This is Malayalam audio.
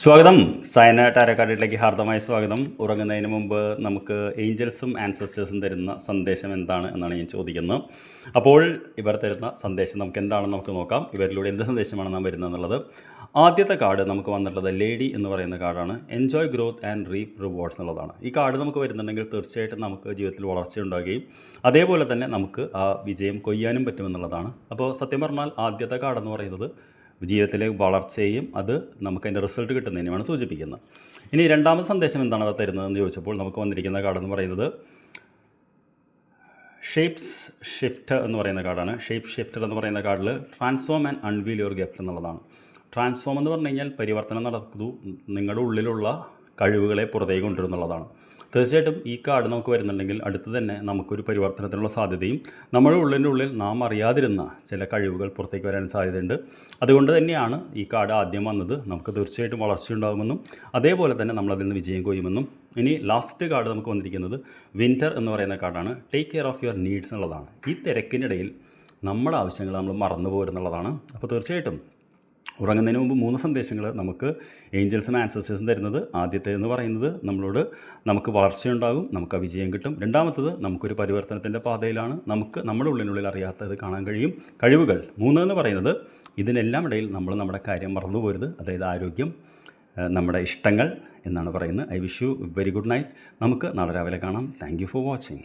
സ്വാഗതം. സയന ടാരക്കാർഡിലേക്ക് ഹാർദമായ സ്വാഗതം. ഉറങ്ങുന്നതിന് മുമ്പ് നമുക്ക് ഏഞ്ചൽസും ആൻസസ്റ്റേഴ്സും തരുന്ന സന്ദേശം എന്താണ് എന്നാണ് ഞാൻ ചോദിക്കുന്നത്. അപ്പോൾ ഇവർ തരുന്ന സന്ദേശം നമുക്ക് എന്താണെന്ന് നമുക്ക് നോക്കാം. ഇവരിലൂടെ എന്ത് സന്ദേശമാണ് നാം വരുന്നത് എന്നുള്ളത്. ആദ്യത്തെ കാർഡ് നമുക്ക് വന്നിട്ടുള്ളത് ലേഡി എന്ന് പറയുന്ന കാർഡാണ്. എൻജോയ് ഗ്രോത്ത് ആൻഡ് റീപ്പ് റിവാർഡ്സ് എന്നുള്ളതാണ്. ഈ കാർഡ് നമുക്ക് വരുന്നുണ്ടെങ്കിൽ തീർച്ചയായിട്ടും നമുക്ക് ജീവിതത്തിൽ വളർച്ച ഉണ്ടാകുകയും അതേപോലെ തന്നെ നമുക്ക് ആ വിജയം കൊയ്യാനും പറ്റുമെന്നുള്ളതാണ്. അപ്പോൾ സത്യം പറഞ്ഞാൽ ആദ്യത്തെ കാർഡെന്ന് പറയുന്നത് ജീവിതത്തിലെ വളർച്ചയും അത് നമുക്ക് അതിൻ്റെ റിസൾട്ട് കിട്ടുന്നതിനുമാണ് സൂചിപ്പിക്കുന്നത്. ഇനി രണ്ടാമത്തെ സന്ദേശം എന്താണ് അവർ തരുന്നതെന്ന് ചോദിച്ചപ്പോൾ നമുക്ക് വന്നിരിക്കുന്ന കാർഡെന്ന് പറയുന്നത് ഷേപ്സ് ഷിഫ്റ്റ് എന്ന് പറയുന്ന കാർഡാണ്. ഷേപ്പ് ഷിഫ്റ്റർ എന്ന് പറയുന്ന കാർഡിൽ transform and unveil your gift എന്നുള്ളതാണ്. ട്രാൻസ്ഫോം എന്ന് പറഞ്ഞു കഴിഞ്ഞാൽ പരിവർത്തനം നടക്കുന്നു, നിങ്ങളുടെ ഉള്ളിലുള്ള കഴിവുകളെ പുറത്തേക്ക് കൊണ്ടുവരുന്നുള്ളതാണ്. തീർച്ചയായിട്ടും ഈ കാർഡ് നമുക്ക് വരുന്നുണ്ടെങ്കിൽ അടുത്ത് തന്നെ നമുക്കൊരു പരിവർത്തനത്തിനുള്ള സാധ്യതയും നമ്മുടെ ഉള്ളിൽ നാം അറിയാതിരുന്ന ചില കഴിവുകൾ പുറത്തേക്ക് വരാൻ സാധ്യതയുണ്ട്. അതുകൊണ്ട് തന്നെയാണ് ഈ കാർഡ് ആദ്യം വന്നത്. നമുക്ക് തീർച്ചയായിട്ടും വളർച്ചയുണ്ടാകുമെന്നും അതേപോലെ തന്നെ നമ്മളതിൽ നിന്ന് വിജയം കൊയ്യുമെന്നും. ഇനി ലാസ്റ്റ് കാർഡ് നമുക്ക് വന്നിരിക്കുന്നത് വിൻ്റർ എന്ന് പറയുന്ന കാർഡാണ്. Take care of your needs എന്നുള്ളതാണ്. ഈ തിരക്കിനിടയിൽ നമ്മുടെ ആവശ്യങ്ങൾ നമ്മൾ മറന്നു പോരുന്നുള്ളതാണ്. അപ്പോൾ തീർച്ചയായിട്ടും ഉറങ്ങുന്നതിന് മുമ്പ് 3 സന്ദേശങ്ങൾ നമുക്ക് ഏഞ്ചൽസും ആൻസസ്റ്റേഴ്സും തരുന്നത്. ആദ്യത്തേതെന്ന് പറയുന്നത് നമുക്ക് വളർച്ചയുണ്ടാകും, നമുക്ക് വിജയം കിട്ടും. രണ്ടാമത്തത് നമുക്കൊരു പരിവർത്തനത്തിൻ്റെ പാതയിലാണ്, നമുക്ക് നമ്മുടെ ഉള്ളിനുള്ളിൽ അറിയാത്തത് കാണാൻ കഴിയും, കഴിവുകൾ. 3 എന്ന് പറയുന്നത് ഇതിനെല്ലാം ഇടയിൽ നമ്മൾ നമ്മുടെ കാര്യം മറന്നു പോരുത്, അതായത് ആരോഗ്യം, നമ്മുടെ ഇഷ്ടങ്ങൾ എന്നാണ് പറയുന്നത്. I wish you very good night. നമുക്ക് നാളെ രാവിലെ കാണാം. Thank you for watching.